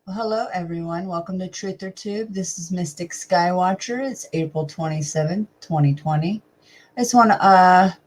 Well, hello, everyone. Welcome to Truth or Tube. This is Mystic Skywatcher. It's April 27th, 2020. I just want to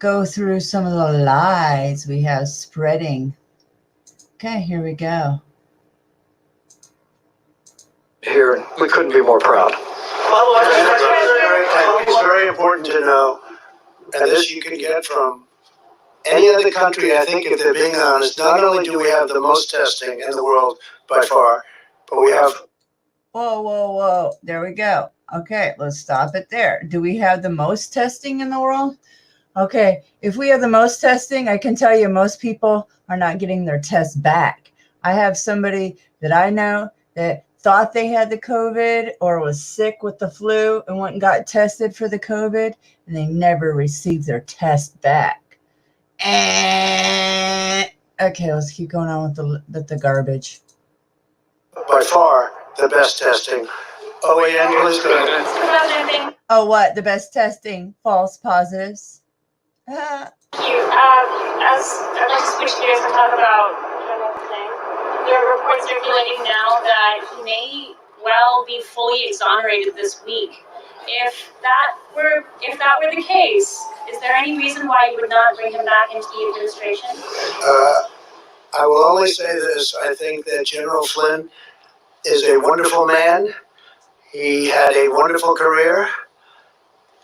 go through some of the lies we have spreading. Okay, here we go. Here, we couldn't be more proud. It's very important to know, and this you can get from any other country, I think, if they're being honest. Not only do we have the most testing in the world by far, but we have... Whoa. There we go. Okay, let's stop it there. Do we have the most testing in the world? Okay, if we have the most testing, I can tell you most people are not getting their tests back. I have somebody that I know that thought they had the COVID or was sick with the flu and went and got tested for the COVID, and they never received their test back. Okay, let's keep going on with the garbage. By far, the best testing. Oh, wait, Angela's good. Oh, what? The best testing? False positives? As I'd like to switch gears and talk about another thing. There are reports circulating now that he may well be fully exonerated this week. If that were the case, is there any reason why you would not bring him back into the administration? I will only say this. I think that General Flynn is a wonderful man. He had a wonderful career,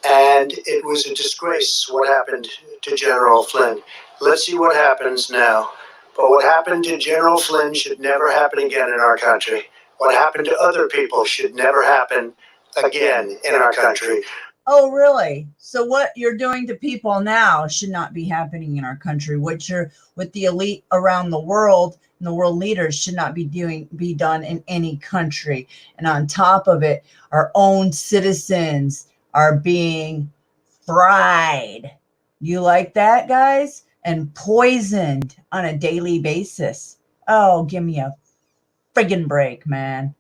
and it was a disgrace what happened to General Flynn. Let's see what happens now. But what happened to General Flynn should never happen again in our country. What happened to other people should never happen again in our country. Oh, really? So what you're doing to people now should not be happening in our country. What you're with the elite around the world and the world leaders should not be done in any country. And on top of it, our own citizens are being fried. You like that, guys? And poisoned on a daily basis. Oh, give me a friggin' break, man.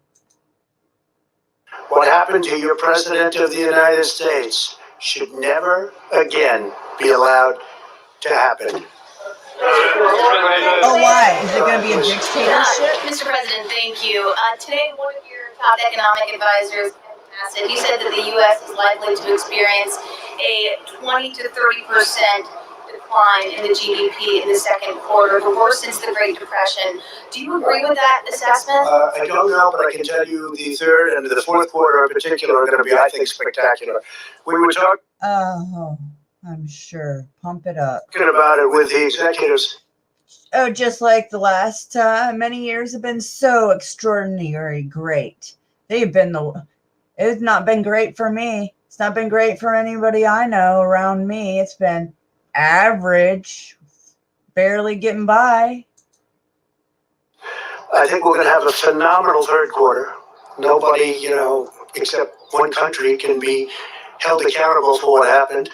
What happened to your President of the United States should never again be allowed to happen. Oh, why? Is it going to be a dictatorship? Mr. President, thank you. Today, one of your top economic advisors, he said that the U.S. is likely to experience a 20 to 30% decline in the GDP in the second quarter, the worst since the Great Depression. Do you agree with that assessment? I don't know, but I can tell you the third and the fourth quarter in particular are going to be, I think, spectacular. We were talking I'm sure. Pump it up. about it with the executives. Oh, just like the last many years have been so extraordinary great. It's not been great for me. It's not been great for anybody I know around me. It's been average, barely getting by. I think we're going to have a phenomenal third quarter. Nobody, except one country can be held accountable for what happened.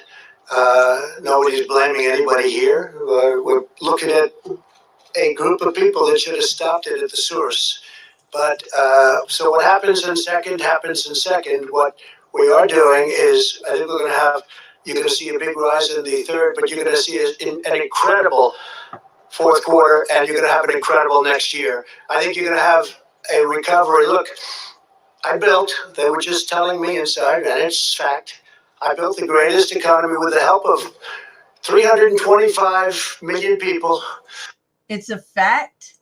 Nobody's blaming anybody here. We're looking at a group of people that should have stopped it at the source. But so what happens in second happens in second. What we are doing is, I think you're going to see a big rise in the third, but you're going to see an incredible fourth quarter, and you're going to have an incredible next year. I think you're going to have a recovery. Look, they were just telling me inside, and it's fact, I built the greatest economy with the help of 325 million people. It's a fact.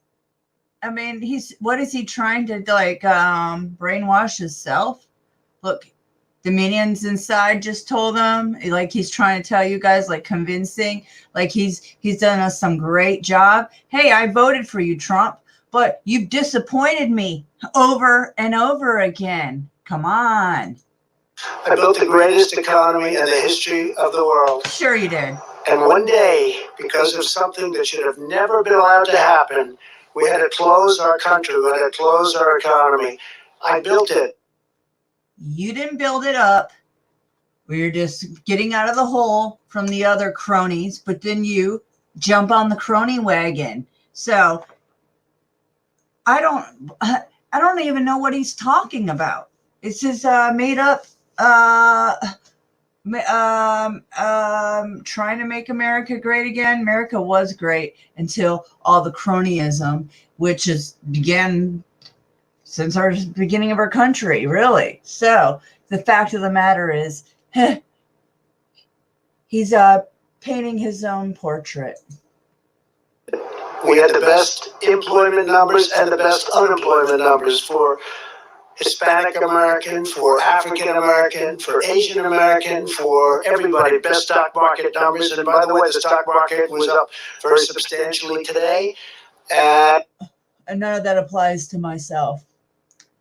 I mean, what is he trying to brainwash himself? Look, the minions inside just told him, like he's trying to tell you guys, like convincing, like he's done us some great job. Hey, I voted for you, Trump, but you've disappointed me over and over again. Come on. I built the greatest economy in the history of the world. Sure you did. And one day, because of something that should have never been allowed to happen, we had to close our country. We had to close our economy. I built it. You didn't build it up. We were just getting out of the hole from the other cronies, but then you jump on the crony wagon. So I don't even know what he's talking about. It's just made up trying to make America great again. America was great until all the cronyism, which began since our beginning of our country, really. So the fact of the matter is, he's painting his own portrait. We had the best employment numbers and the best unemployment numbers for Hispanic American, for African American, for Asian American, for everybody. Best stock market numbers. And by the way, the stock market was up very substantially today. And none of that applies to myself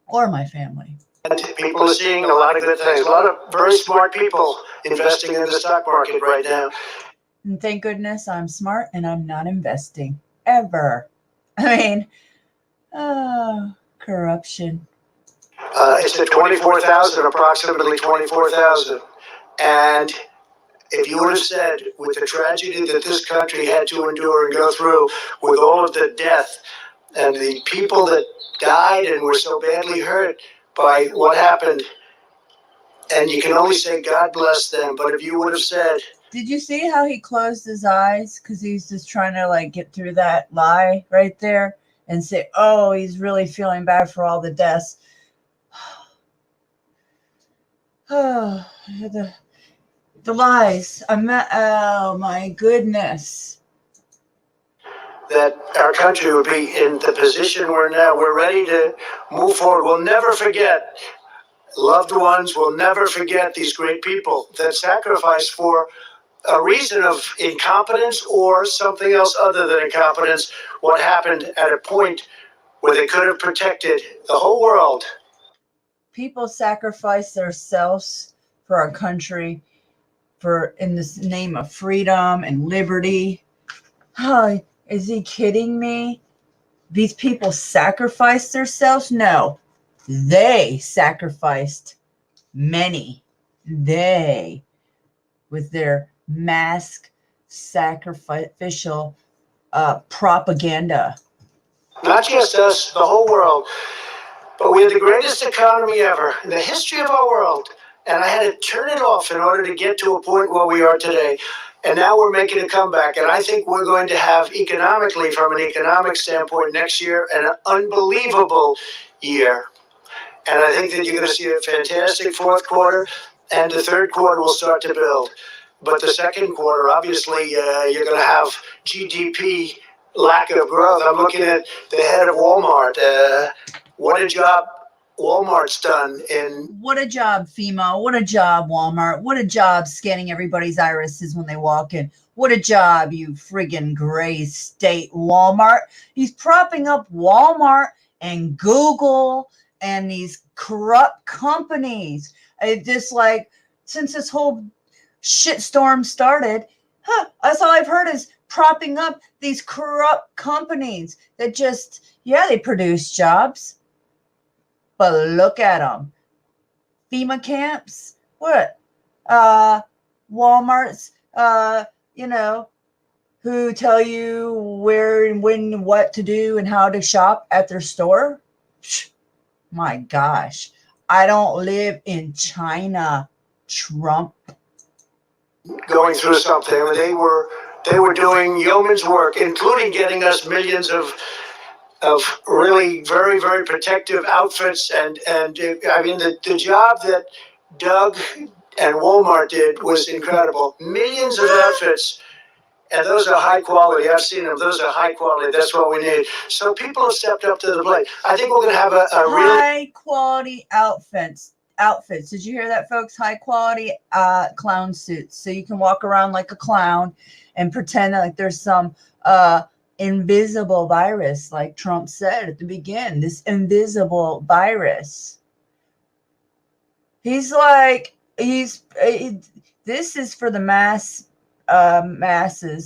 or my family. And people are seeing a lot of good things. A lot of very smart people investing in the stock market right now. And thank goodness I'm smart and I'm not investing ever. I mean, corruption. It's at 24,000, approximately 24,000. And if you would have said, with the tragedy that this country had to endure and go through, with all of the death and the people that died and were so badly hurt by what happened, and you can only say God bless them, but if you would have said... Did you see how he closed his eyes? Because he's just trying to like get through that lie right there and say, oh, he's really feeling bad for all the deaths. Oh, the lies. Oh my goodness. That our country would be in the position we're now. We're ready to move forward. We'll never forget loved ones. We'll never forget these great people that sacrificed for a reason of incompetence or something else other than incompetence. What happened at a point where they could have protected the whole world. People sacrifice themselves for our country, for in this name of freedom and liberty. Oh, is he kidding me? These people sacrificed themselves? No, they sacrificed many. They, with their mask sacrificial propaganda. Not just us, the whole world. But we had the greatest economy ever in the history of our world. And I had to turn it off in order to get to a point where we are today. And now we're making a comeback. And I think we're going to have economically, from an economic standpoint, next year, an unbelievable year. And I think that you're going to see a fantastic fourth quarter, and the third quarter will start to build. But the second quarter, obviously, you're going to have GDP lack of growth. I'm looking at the head of Walmart. What a job Walmart's done in... What a job, FEMA. What a job, Walmart. What a job scanning everybody's irises when they walk in. What a job, you friggin' gray state Walmart. He's propping up Walmart and Google and these corrupt companies. Just like, since this whole shitstorm started, that's all I've heard is propping up these corrupt companies that just, yeah, they produce jobs. But look at them. FEMA camps, what? Walmart's, who tell you where and when, what to do and how to shop at their store. My gosh. I don't live in China, Trump. Going through something. They were doing yeoman's work, including getting us millions of really very, very protective outfits. And I mean, the job that Doug and Walmart did was incredible. Millions of outfits, and those are high quality. I've seen them. Those are high quality. That's what we need. So people have stepped up to the plate. I think we're going to have a really high quality outfits. Did you hear that, folks? High quality clown suits. So you can walk around like a clown and pretend like there's some invisible virus, like Trump said at the beginning, this invisible virus. He's like, this is for the masses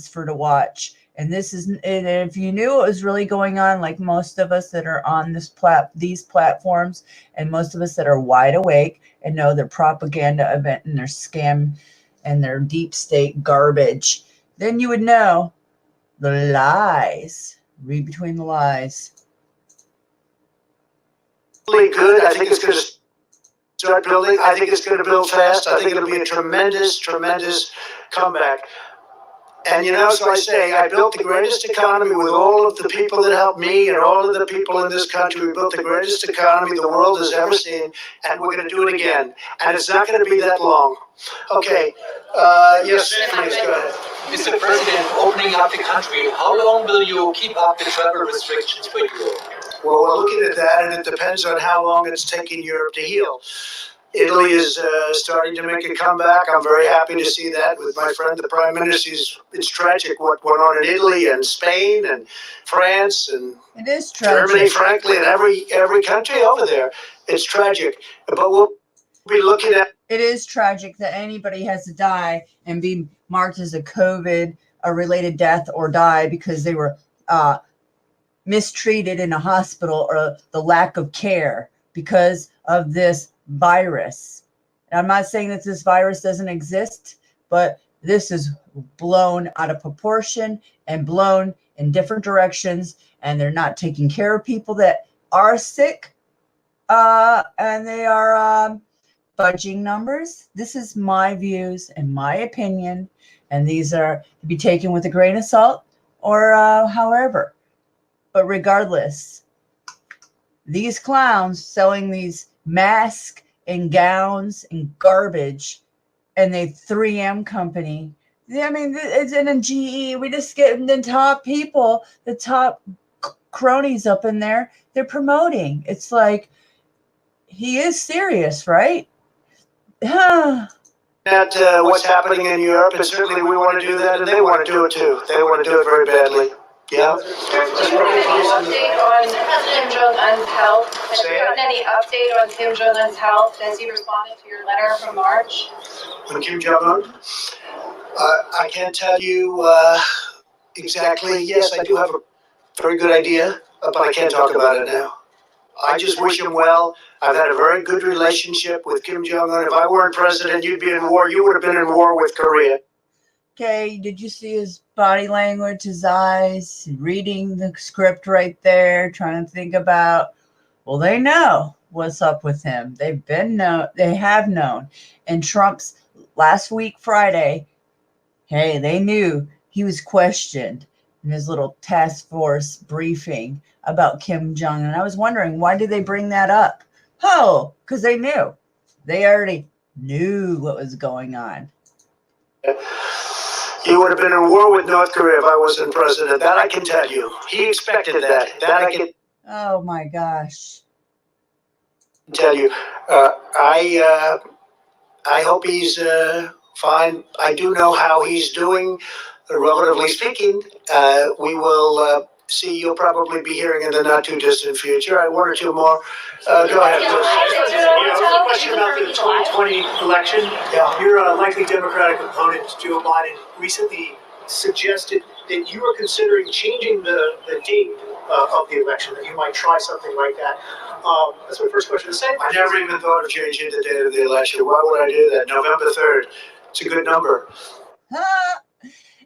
for to watch. And this is, and if you knew what was really going on, like most of us that are on these platforms, and most of us that are wide awake and know their propaganda event and their scam and their deep state garbage, then you would know the lies. Read between the lies. Really good. I think it's going to start building. I think it's going to build fast. I think it'll be a tremendous, tremendous comeback. And so I say, I built the greatest economy with all of the people that helped me and all of the people in this country. We built the greatest economy the world has ever seen, and we're going to do it again. And it's not going to be that long. Okay. Yes, please go ahead. Mr. President, opening up the country, how long will you keep up the travel restrictions for Europe? Well, we're looking at that, and it depends on how long it's taking Europe to heal. Italy is starting to make a comeback. I'm very happy to see that with my friend, the Prime Minister. It's tragic what went on in Italy and Spain and France and It is tragic. Germany, frankly, and every country over there. It's tragic. But we'll be looking at. It is tragic that anybody has to die and be marked as a COVID related death or die because they were mistreated in a hospital or the lack of care because of this virus. And I'm not saying that this virus doesn't exist, but this is blown out of proportion and blown in different directions, and they're not taking care of people that are sick, and they are fudging numbers. This is my views and my opinion, and these are to be taken with a grain of salt or however. But regardless, these clowns selling these masks and gowns and garbage, and the 3M company. I mean, it's in a GE. We just get the top people, the top cronies up in there. They're promoting. It's like, he is serious, right? At what's happening in Europe, and certainly we want to do that, and they want to do it too. They want to do it very badly. Yeah. Do you have any update on Kim Jong-un's health? Have you gotten any update on Kim Jong-un's health? Has he responded to your letter from March? On Kim Jong-un? I can't tell you exactly. Yes, I do have a very good idea, but I can't talk about it now. I just wish him well. I've had a very good relationship with Kim Jong-un. If I weren't president, you'd be in war. You would have been in war with Korea. Okay, did you see his body language, his eyes, reading the script right there, trying to think about, well, they know what's up with him. They have known. And Trump's last week, Friday, hey, they knew he was questioned in his little task force briefing about Kim Jong-un. I was wondering, why did they bring that up? Oh, because they knew. They already knew what was going on. You would have been in war with North Korea if I wasn't president. That I can tell you. He expected that. That I can Oh my gosh. tell you. I hope he's fine. I do know how he's doing, relatively speaking. We will see. You'll probably be hearing in the not too distant future. One or two more. Go ahead. A question about the 2020 election. Yeah. Your likely Democratic opponent, Joe Biden, recently suggested that you are considering changing the date of the election, that you might try something like that. That's my first question. The second I question. never even thought of changing the date of the election. Why would I do that? November 3rd. It's a good number.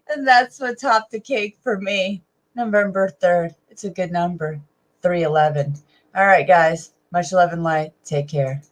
And that's what topped the cake for me. November 3rd. It's a good number. 311. All right, guys. Much love and light. Take care.